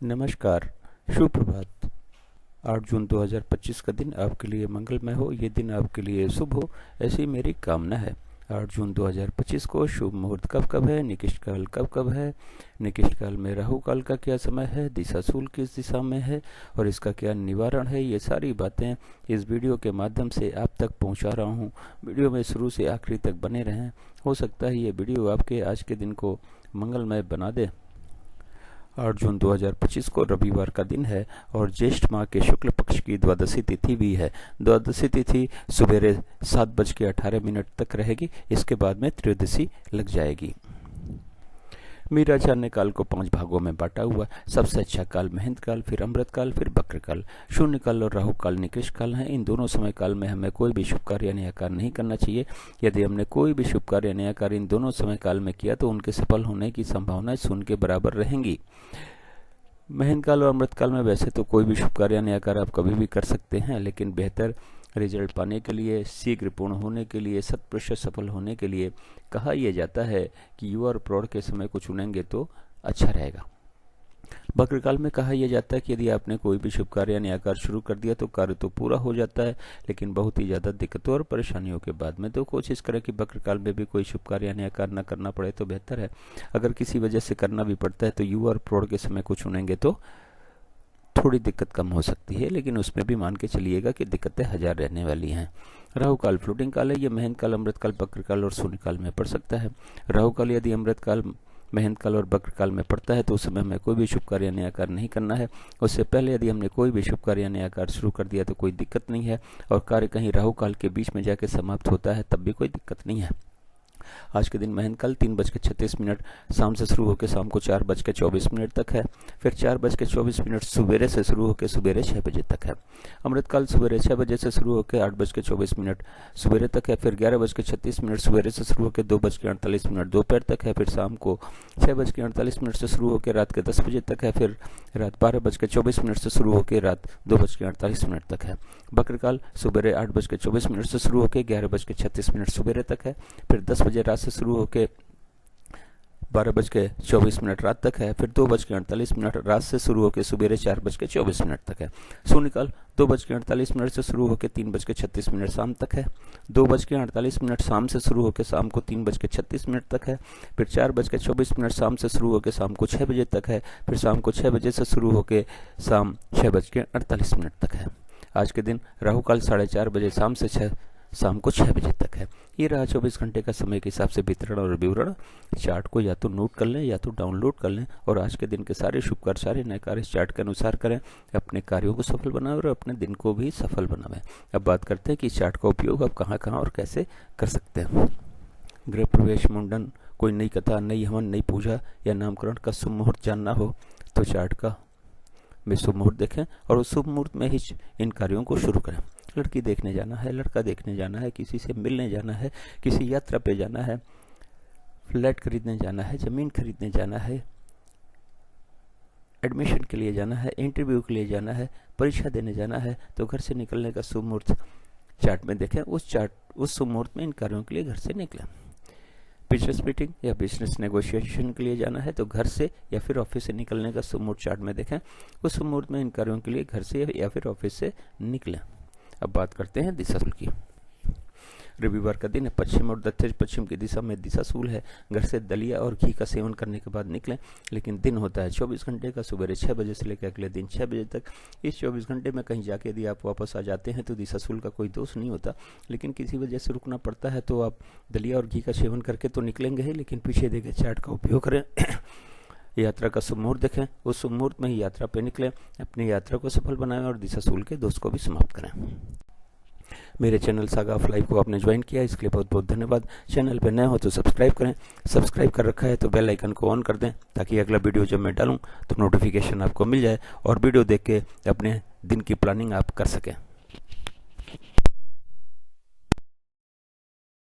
नमस्कार, शुभ प्रभात। 8 जून 2025 का दिन आपके लिए मंगलमय हो, ये दिन आपके लिए शुभ हो, ऐसी मेरी कामना है। 8 जून 2025 को शुभ मुहूर्त कब कब है, निकिष्ट काल कब कब है, निकिष्ट काल में राहु काल का क्या समय है, दिशाशूल किस दिशा में है और इसका क्या निवारण है, ये सारी बातें इस वीडियो के माध्यम से आप तक पहुंचा रहा हूं। वीडियो में शुरू से आखिरी तक बने रहें। हो सकता है ये वीडियो आपके आज के दिन को मंगलमय बना दे। 8 जून 2025 को रविवार का दिन है और ज्येष्ठ माह के शुक्ल पक्ष की द्वादशी तिथि भी है। द्वादशी तिथि सुबेरे 7:18 तक रहेगी। इसके बाद में त्रयोदशी लग जाएगी। मीराचार्य ने काल को 5 भागों में बांटा हुआ। सबसे अच्छा काल महेंद्र काल, फिर अमृत काल, फिर बक्र काल। शून्य काल और राहु काल निकृष्ट काल हैं। इन दोनों समय काल में हमें कोई भी शुभ कार्य नया कार्य नहीं करना चाहिए। यदि हमने कोई भी शुभ कार्य नया कार्य इन दोनों समय काल में किया तो उनके सफल होने की संभावनाएं शून्य के बराबर रहेंगी। महेंद्र काल और अमृत काल में वैसे तो कोई भी शुभ कार्य नया कार्य आप कभी भी कर सकते हैं, लेकिन बेहतर रिजल्ट पाने के लिए, शीघ्र पूर्ण होने के लिए, 100% सफल होने के लिए कहा यह जाता है कि युवा और प्रौढ़ के समय को चुनेंगे तो अच्छा रहेगा। बक्र काल में कहा यह जाता है कि यदि आपने कोई भी शुभ कार्य नया कार्य शुरू कर दिया तो कार्य तो पूरा हो जाता है, लेकिन बहुत ही ज़्यादा दिक्कतों और परेशानियों के बाद में। तो कोशिश करें कि बक्र काल में भी कोई शुभ कार्य नया कार्य न करना पड़े तो बेहतर है। अगर किसी वजह से करना भी पड़ता है तो युवा और प्रौढ़ के समय को चुनेंगे तो थोड़ी दिक्कत कम हो सकती है, लेकिन उसमें भी मान के चलिएगा कि दिक्कतें 1000 रहने वाली हैं। राहु काल फ्लोटिंग काल है। ये महेंद्र काल, अमृत काल, बक्र काल और शून्य काल में पड़ सकता है। राहु काल यदि अमृत काल, महेंद्र काल और बक्र काल में पड़ता है तो उस समय हमें कोई भी शुभ कार्य नया कार्य नहीं करना है। उससे पहले यदि हमने कोई भी शुभ कार्य नया कार्य शुरू कर दिया तो कोई दिक्कत नहीं है, और कार्य कहीं राहु काल के बीच में जाके समाप्त होता है तब भी कोई दिक्कत नहीं है। आज के दिन महेंद्र काल 3:36 शाम से शुरू होकर शाम को 4:24 तक है। फिर 4:24 सुबेरे से शुरू होकर सुबेरे 6 बजे तक है। अमृत काल सुबेरे 6 बजे से शुरू होकर 8:24 सुबेरे तक है। फिर 11:36 सुबेरे से शुरू होकर 2:48 दोपहर तक है। फिर शाम को 6:48 से शुरू होकर रात के 10 बजे तक है। फिर रात 12:24 से शुरू होकर रात 2:48 तक है। बक्र काल सुबेरे 8:24 से शुरू होकर 11:36 सुबेरे तक है। फिर 10 बजे रात से शुरू होकर 12:24 रात तक है। फिर 2:48 रात से शुरू होकर सुबेरे 4:24 तक है। शून्य काल 2:48 से शुरू होकर 3:36 शाम तक है। 2:48 शाम से शुरू होकर शाम को 3:36 तक है। फिर 4:24 शाम से शुरू होकर शाम को 6 बजे तक है। फिर शाम को 6 बजे से शुरू होकर शाम 6:48 तक है। आज के दिन राहु काल 4:30 बजे शाम को 6 बजे तक है। ये रहा 24 घंटे का समय के हिसाब से वितरण और विवरण। चार्ट को या तो नोट कर लें या तो डाउनलोड कर लें और आज के दिन के सारे शुभ कार्य, सारे नए कार्य इस चार्ट के अनुसार करें। अपने कार्यों को सफल बनाएं और अपने दिन को भी सफल बनाएं। अब बात करते हैं कि इस चार्ट का उपयोग आप कहाँ कहाँ और कैसे कर सकते हैं। गृह प्रवेश, मुंडन, कोई नई कथा, नई हवन, नई पूजा या नामकरण का शुभ मुहूर्त जानना हो तो चार्ट का में शुभ मुहूर्त देखें और उस शुभ मुहूर्त में ही इन कार्यों को शुरू करें। लड़की देखने जाना है, लड़का देखने जाना है, किसी से मिलने जाना है, किसी यात्रा पे जाना है, फ्लैट खरीदने जाना है, जमीन खरीदने जाना है, एडमिशन के लिए जाना है, इंटरव्यू के लिए जाना है, परीक्षा देने जाना है, तो घर से निकलने का शुभ मुहूर्त चार्ट में देखें। उस शुभ मुहूर्त में इन कार्यों के लिए घर से निकलें। बिजनेस मीटिंग या बिजनेस नेगोशिएशन के लिए जाना है तो घर से या फिर ऑफिस से निकलने का शुभ मुहूर्त चार्ट में देखें। उस शुभ मुहूर्त में इन कार्यों के लिए घर से या फिर ऑफिस से निकलें। अब बात करते हैं दिशाशूल की। रविवार का दिन है। पश्चिम और दक्षिण पश्चिम की दिशा में दिशाशूल है। घर से दलिया और घी का सेवन करने के बाद निकलें, लेकिन दिन होता है 24 घंटे का, सुबह 6 बजे से लेकर अगले दिन 6 बजे तक। इस 24 घंटे में कहीं जाके यदि आप वापस आ जाते हैं तो दिशाशूल का कोई दोष नहीं होता, लेकिन किसी वजह से रुकना पड़ता है तो आप दलिया और घी का सेवन करके तो निकलेंगे ही, लेकिन पीछे देखे चार्ट का उपयोग करें। यात्रा का शुभ मुहूर्त देखें, उस शुभ मुहूर्त में ही यात्रा पर निकलें, अपनी यात्रा को सफल बनाएं और दिशाशूल के दोष को भी समाप्त करें। मेरे चैनल सागा ऑफ लाइफ को आपने ज्वाइन किया, इसके लिए बहुत बहुत धन्यवाद। चैनल पर नए हो तो सब्सक्राइब करें, सब्सक्राइब कर रखा है तो बेल आइकन को ऑन कर दें ताकि अगला वीडियो जब मैं डालूं तो नोटिफिकेशन आपको मिल जाए और वीडियो देख के अपने दिन की प्लानिंग आप कर सकें।